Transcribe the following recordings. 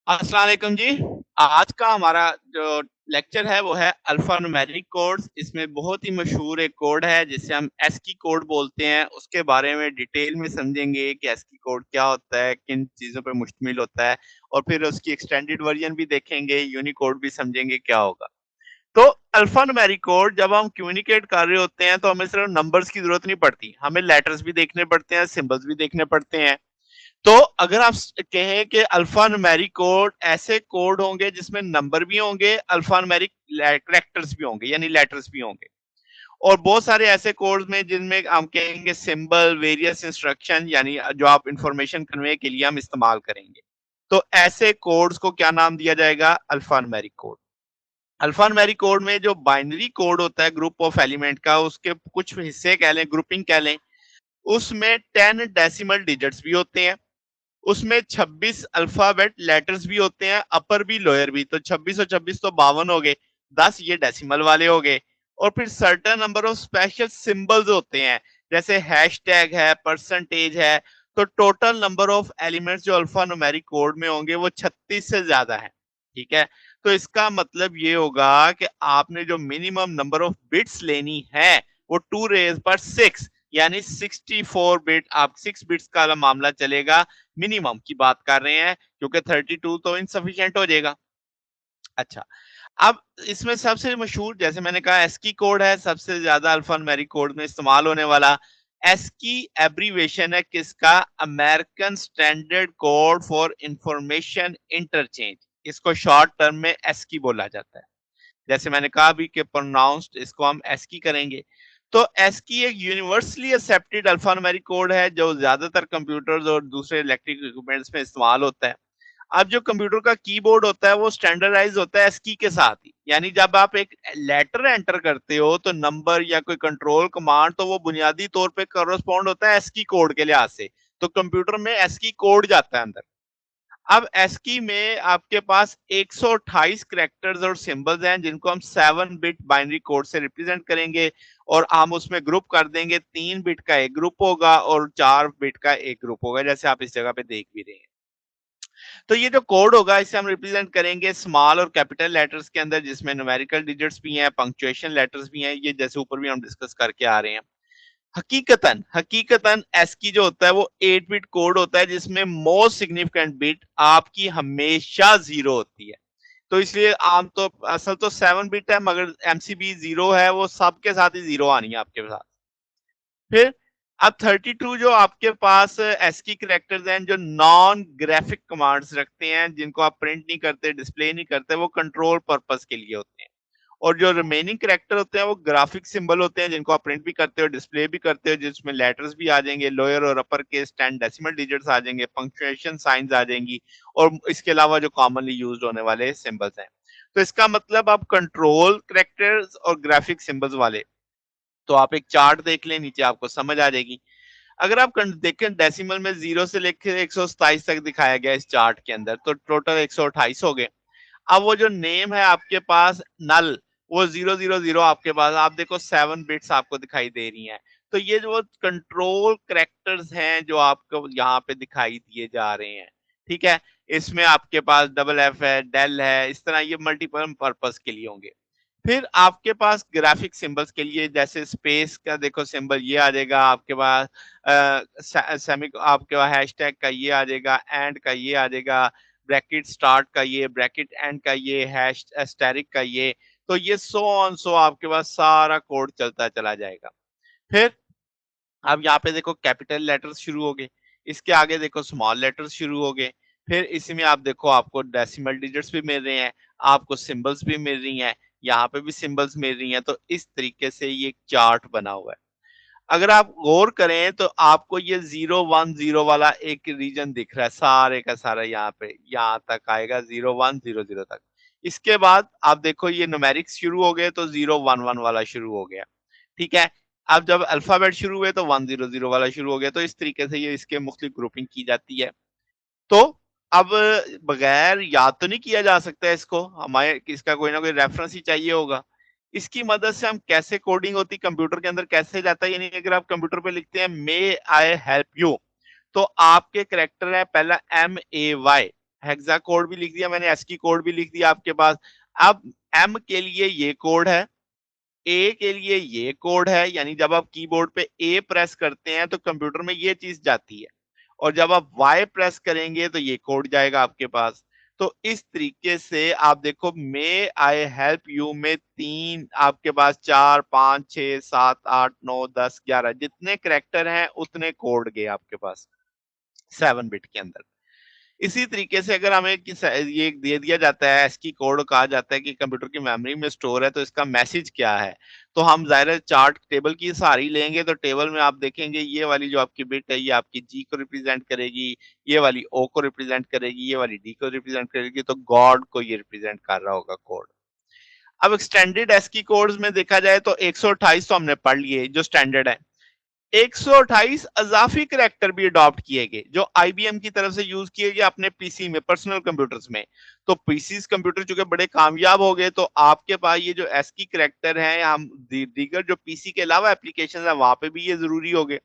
अस्सलाम वालेकुम जी। आज का हमारा जो लेक्चर है वो है अल्फ़ान्यूमेरिक कोड्स। इसमें बहुत ही मशहूर एक कोड है जिसे हम एस्की कोड बोलते हैं। उसके बारे में डिटेल में समझेंगे कि एस्की कोड क्या होता है, किन चीज़ों पे मुश्तमिल होता है और फिर उसकी एक्सटेंडेड वर्ज़न भी देखेंगे, यूनिकोड भी समझेंगे क्या होगा। तो अल्फ़ान्यूमेरिक कोड जब हम कम्युनिकेट कर रहे होते हैं तो हमें सिर्फ़ नंबर्स की ज़रूरत नहीं पड़ती। हमें लेटर्स भी देखने पड़ते हैं, सिंबल्स भी देखने पड़ते हैं। तो अगर आप कहें कि अल्फा न्यूमेरिक कोड ऐसे कोड होंगे जिसमें नंबर भी होंगे, अल्फा न्यूमेरिक कैरेक्टर्स भी होंगे यानी लेटर्स भी होंगे और बहुत सारे ऐसे कोड्स में जिनमें हम कहेंगे सिंबल वेरियस इंस्ट्रक्शन यानी जो आप इंफॉर्मेशन कन्वे के लिए हम इस्तेमाल करेंगे। तो ऐसे कोड्स को क्या नाम दिया जाएगा? Alpha numeric code. Alpha numeric code में जो बाइनरी कोड होता है ग्रुप ऑफ एलिमेंट का, उसके कुछ हिस्से कह लें, ग्रुपिंग कह लें, उसमें 10 डेसिमल डिजिट्स भी होते हैं। उसमें 26 अल्फाबेट लेटर्स भी होते हैं, अपर भी लोअर भी। तो 26 और 26 तो 52 हो गए, 10 ये डेसिमल वाले हो गए। और फिर certain number of special symbols होते हैं, जैसे हैशटैग है, परसेंटेज है। तो टोटल नंबर ऑफ एलिमेंट्स जो अल्फा न्यूमेरिक कोड में होंगे वो 36 से ज्यादा है। ठीक है, तो इसका मतलब ये होगा कि आपने जो मिनिमम नंबर ऑफ बिट्स लेनी है वो 2 रेज पर 6 यानी 64 बिट। आप 6 बिट्स का मामला चलेगा, मिनिमम की बात कर रहे हैं, क्योंकि 32 तो इनसफिशिएंट हो जाएगा। अच्छा, अब इसमें सबसे मशहूर, जैसे मैंने कहा, एस्की कोड है, सबसे ज्यादा अल्फान्यूमेरिक कोड में इस्तेमाल होने वाला। एस्की एब्रीवेशन है किसका? American standard code for information interchange. इसको शॉर्ट टर्म में एस्की बोला जाता है। जैसे मैंने कहा अभी कि प्रोनाउंस्ड, इसको हम एस्की करेंगे। तो एस्की एक यूनिवर्सली एक्सेप्टेड अल्फान्यूमेरिक कोड है जो ज्यादातर कंप्यूटर्स और दूसरे इलेक्ट्रिक इक्विपमेंट्स में इस्तेमाल होता है। अब जो कंप्यूटर का कीबोर्ड होता है वो स्टैंडर्डाइज होता है एस्की के साथ ही, यानी जब आप एक लेटर एंटर करते हो तो नंबर या कोई कंट्रोल कमांड, तो वो बुनियादी तौर पे कॉरेस्पॉन्ड होता है एस्की कोड के लिहाज से। तो कंप्यूटर में एस्की कोड जाता है अंदर। अब एस्की में आपके पास 128 कैरेक्टर्स और सिंबल्स हैं जिनको हम 7 बिट बाइनरी कोड से रिप्रेजेंट करेंगे और हम उसमें ग्रुप कर देंगे। 3 बिट का एक ग्रुप होगा और 4 बिट का एक ग्रुप होगा, जैसे आप इस जगह पे देख भी रहे हैं। तो ये जो कोड होगा इसे हम रिप्रेजेंट करेंगे स्मॉल और कैपिटल लेटर्स के अंदर, जिसमें न्यूमेरिकल डिजिट्स भी हैं, पंक्चुएशन लेटर्स भी हैं, ये जैसे ऊपर भी हम डिस्कस करके आ रहे हैं। हकीकतन हकीकतन एस्की जो होता है वो 8 बिट कोड होता है जिसमें मोस्ट सिग्निफिकेंट बिट आपकी हमेशा जीरो होती है। तो इसलिए आम तो असल तो 7 बिट है, मगर एमसीबी जीरो है, वो सबके साथ ही जीरो आनी है आपके साथ। फिर अब 32 जो आपके पास एस्की कैरेक्टर्स हैं जो नॉन ग्राफिक कमांड्स रखते हैं, जिनको आप प्रिंट नहीं करते, डिस्प्ले नहीं करते, वो कंट्रोल पर्पस के लिए होते हैं। और जो रिमेनिंग कैरेक्टर होते हैं वो ग्राफिक सिंबल होते हैं, जिनको आप प्रिंट भी करते हो, डिस्प्ले भी करते हो, जिसमें लेटर्स भी आ जाएंगे, लोअर और अपर केस 10 डेसिमल डिजिट्स आ जाएंगे, पंक्चुएशन साइंस आ जाएंगी, और इसके अलावा जो कॉमनली यूज्ड होने वाले सिंबल्स हैं। तो इसका मतलब आप कंट्रोल कैरेक्टर्स और ग्राफिक सिंबल्स वाले, तो आप एक चार्ट देख लें, नीचे आपको समझ आ जाएगी। अगर आप देखें डेसिमल में 0 से लेकर 127 तक दिखाया गया इस चार्ट के अंदर, तो टोटल 128 हो गए। अब वो जो नेम है आपके पास नल, वो 000 आपके पास, आप देखो 7 बिट्स आपको दिखाई दे रही हैं। तो ये जो कंट्रोल कैरेक्टर्स हैं जो आपको यहाँ पे दिखाई दिए जा रहे हैं, ठीक है। इसमें आपके पास डबल एफ है, डेल है, इस तरह ये मल्टीपल पर्पस के लिए होंगे। फिर आपके पास ग्राफिक सिंबल्स के लिए, जैसे स्पेस का देखो सिंबल ये आ जाएगा आपके पास, सेमी आपके पास हैशटैग का ये आ जाएगा, एंड का ये आ जाएगा, ब्रैकेट स्टार्ट का ये, ब्रैकेट एंड का ये, हैश एस्टेरिक का ये। तो ये सो ऑन सो आपके पास सारा कोड चलता चला जाएगा। फिर अब यहाँ पे देखो कैपिटल लेटर्स शुरू हो गए, इसके आगे देखो स्मॉल लेटर्स शुरू हो गए। फिर इसमें आप देखो आपको डेसिमल डिजिट्स भी मिल रहे हैं, आपको सिंबल्स भी मिल रही हैं, यहाँ पे भी सिंबल्स मिल रही हैं। तो इस तरीके से ये एक चार्ट बना हुआ है। अगर आप गौर करें तो आपको ये 010 वाला एक रीजन दिख रहा है, सारे का सारा यहाँ पे, यहाँ तक आएगा 0100 तक। इसके बाद आप देखो ये न्यूमेरिक्स शुरू हो गए तो 011 वाला शुरू हो गया, ठीक है। अब जब अल्फाबेट शुरू हुए तो 100 वाला शुरू हो गया। तो इस तरीके से ये इसके मुख्तलिफ ग्रुपिंग की जाती है। तो अब बगैर याद तो नहीं किया जा सकता इसको, हमारे इसका कोई ना कोई रेफरेंस ही चाहिए होगा। इसकी मदद से हम कैसे कोडिंग होती कंप्यूटर के अंदर कैसे जाता है, यानी अगर आप कंप्यूटर पे लिखते हैं मे आई हेल्प यू, तो आपके करेक्टर है पहला MAY, हेक्सा कोड भी लिख दिया मैंने, एस्की कोड भी लिख दिया आपके पास। अब एम के लिए ये कोड है, ए के लिए ये कोड है, यानी जब आप कीबोर्ड पे ए प्रेस करते हैं तो कंप्यूटर में ये चीज जाती है, और जब आप वाई प्रेस करेंगे तो ये कोड जाएगा आपके पास। तो इस तरीके से आप देखो, मे आई हेल्प यू में तीन, आपके पास चार, पांच, छह, सात, आठ, नौ, 10, 11 जितने करेक्टर हैं उतने कोड गए आपके पास 7 बिट के अंदर। इसी तरीके से अगर हमें ये दे दिया जाता है, एस्की कोड कहा जाता है कि कंप्यूटर की मेमोरी में स्टोर है, तो इसका मैसेज क्या है, तो हम जाहिर है चार्ट टेबल की सहारी लेंगे। तो टेबल में आप देखेंगे ये वाली जो आपकी बिट है ये आपकी जी को रिप्रेजेंट करेगी, ये वाली ओ को रिप्रेजेंट करेगी, ये वाली डी को रिप्रेजेंट करेगी, तो गॉड को ये रिप्रेजेंट कर रहा होगा कोड। अब एक्सटेंडेड एस्की कोड्स में देखा जाए तो 128 तो हमने पढ़ लिए जो स्टैंडर्ड है, 128 अजाफी करैक्टर भी अडॉप्ट किए गए जो आईबीएम की तरफ से यूज किए गए अपने पीसी में, पर्सनल कंप्यूटर्स में। तो पीसी कंप्यूटर चूंकि बड़े कामयाब हो गए, तो आपके पास ये जो एस्की करैक्टर हैं, हम दीगर जो पीसी के अलावा एप्लीकेशन है वहां पे भी ये जरूरी हो गए।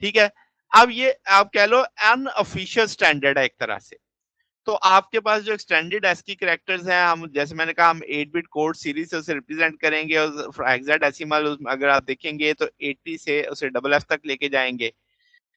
ठीक है। अब ये आप कह लो अनऑफिशियल स्टैंडर्ड है एक तरह से। तो आपके पास जो एक्सटेंडेड एस्की कैरेक्टर्स हैं, हम जैसे मैंने कहा हम 8 बिट कोड सीरीज से उसे रिप्रेजेंट करेंगे, और हेक्साडेसिमल अगर आप देखेंगे तो 80 से उसे डबल एफ तक लेके जाएंगे।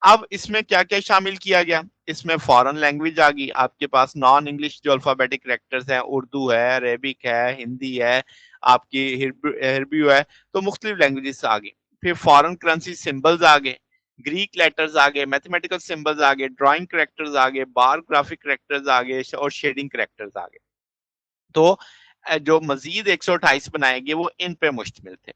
अब इसमें क्या क्या शामिल किया गया, इसमें फॉरेन लैंग्वेज आ गई आपके पास, नॉन इंग्लिश जो अल्फाबेटिक कैरेक्टर्स हैं, उर्दू है, अरेबिक है, हिंदी है, आपकी हिब्रू है, तो मुख्तलिफ लैंग्वेजेस आ गई। फिर फॉरेन करेंसी सिंबल्स आ गए, ग्रीक लेटर्स आ गए, मैथमेटिकल सिंबल्स आ गए, ड्राइंग करेक्टर्स आ गए, बार ग्राफिक करेक्टर्स आ गए, और शेडिंग करेक्टर्स आ गए। तो जो मजीद 128 बनाए गए वो इन पे मुश्तमिल थे।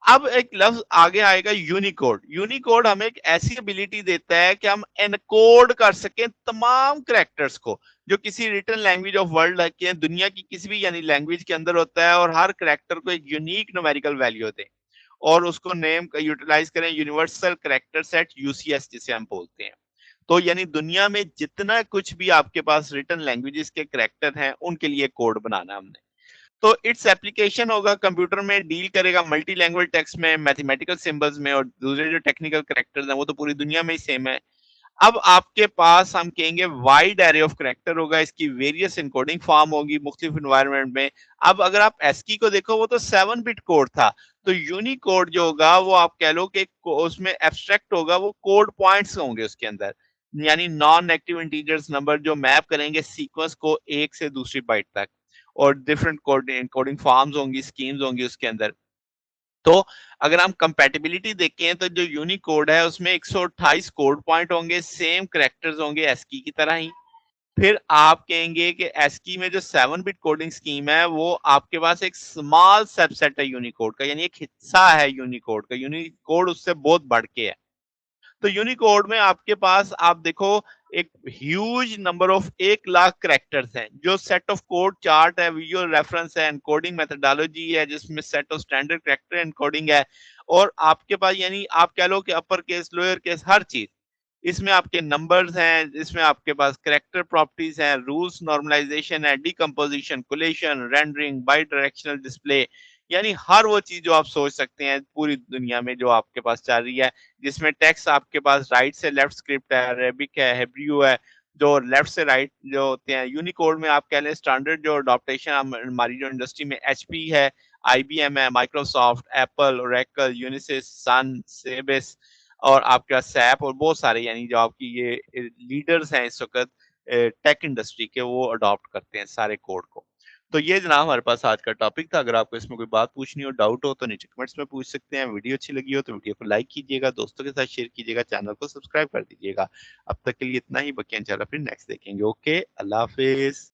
अब एक लफ्ज आगे आएगा यूनिकोड। यूनिकोड हमें एक ऐसी एबिलिटी देता है कि हम एनकोड कर सकें तमाम करेक्टर्स को, जो किसी रिटन लैंग्वेज ऑफ वर्ल्ड के दुनिया की किसी भी यानी लैंग्वेज के अंदर होता है, और हर करेक्टर को एक यूनिक न्यूमेरिकल वैल्यू दे, और उसको नेम यूटिलाइज करें, यूनिवर्सल करेक्टर सेट यूसीएस जिसे हम बोलते हैं। तो यानी दुनिया में जितना कुछ भी आपके पास रिटन लैंग्वेजेस के करेक्टर हैं उनके लिए कोड बनाना हमने। तो इट्स एप्लीकेशन होगा कंप्यूटर में, डील करेगा मल्टी लैंग्वेज टेक्स्ट में, मैथमेटिकल सिंबल्स में, और दूसरे जो टेक्निकल करेक्टर्स हैं वो तो पूरी दुनिया में ही सेम है। अब आपके पास हम कहेंगे वाइड एरे ऑफ करेक्टर होगा, इसकी वेरियस इनकोडिंग फॉर्म होगी मुख्तलिफ इन्वायरमेंट में। अब अगर आप एस्की को देखो वो तो 7 बिट कोड था, तो यूनिकोड जो होगा वो आप कह लो कि उसमें एब्स्ट्रैक्ट होगा, वो कोड पॉइंट्स होंगे उसके अंदर, यानी नॉन नेगेटिव इंटीजर्स नंबर जो मैप करेंगे सीक्वेंस को एक से दूसरी बाइट तक, और डिफरेंट कोडिंग फॉर्म्स होंगी, स्कीम्स होंगी उसके अंदर। तो अगर हम कंपैटिबिलिटी देखें तो जो यूनिकोड है उसमें 128 कोड पॉइंट होंगे, सेम करेक्टर्स होंगे एस्की की तरह ही। फिर आप कहेंगे कि एस्की में जो 7 बिट कोडिंग स्कीम है वो आपके पास एक स्मॉल सबसेट है यूनिकोड का, यानी एक हिस्सा है यूनिकोड का, यूनिकोड उससे बहुत बढ़ के है। तो यूनिकोड में आपके पास आप देखो एक huge number of 1 lakh characters हैं, जो सेट ऑफ कोड चार्ट है, विजुअल रेफरेंस है, एनकोडिंग मेथोडोलॉजी है जिसमें set of standard character encoding है, और आपके पास यानी आप कह लो कि अपर केस लोअर केस हर चीज इसमें, आपके नंबर्स हैं, इसमें आपके पास करेक्टर प्रॉपर्टीज हैं, रूल्स नॉर्मलाइजेशन है, decomposition, coalition, rendering, by directional display, यानी हर वो चीज जो आप सोच सकते हैं पूरी दुनिया में जो आपके पास चल रही है, जिसमें टेक्स्ट आपके पास राइट से लेफ्ट स्क्रिप्ट है, अरेबिक है, हिब्रू है, जो लेफ्ट से राइट जो होते हैं। यूनिकोड में आप कह लें स्टैंडर्ड जो अडॉप्टेशन हमारी जो इंडस्ट्री में एचपी है, आईबीएम है, माइक्रोसॉफ्ट, एप्पल, ओरेकल, यूनिसिस, सन, सेबिस, और आपका सैप, और बहुत सारे यानी जो आपकी ये लीडर्स हैं इस वक्त टेक इंडस्ट्री के, वो अडॉप्ट करते हैं सारे कोड को। तो ये जनाब हमारे पास आज का टॉपिक था। अगर आपको इसमें कोई बात पूछनी हो, डाउट हो, तो नीचे कमेंट्स में पूछ सकते हैं। वीडियो अच्छी लगी हो तो वीडियो को लाइक कीजिएगा, दोस्तों के साथ शेयर कीजिएगा, चैनल को सब्सक्राइब कर दीजिएगा। अब तक के लिए इतना ही, बाकी इंशाल्लाह फिर नेक्स्ट देखेंगे। ओके, अल्लाह हाफिज।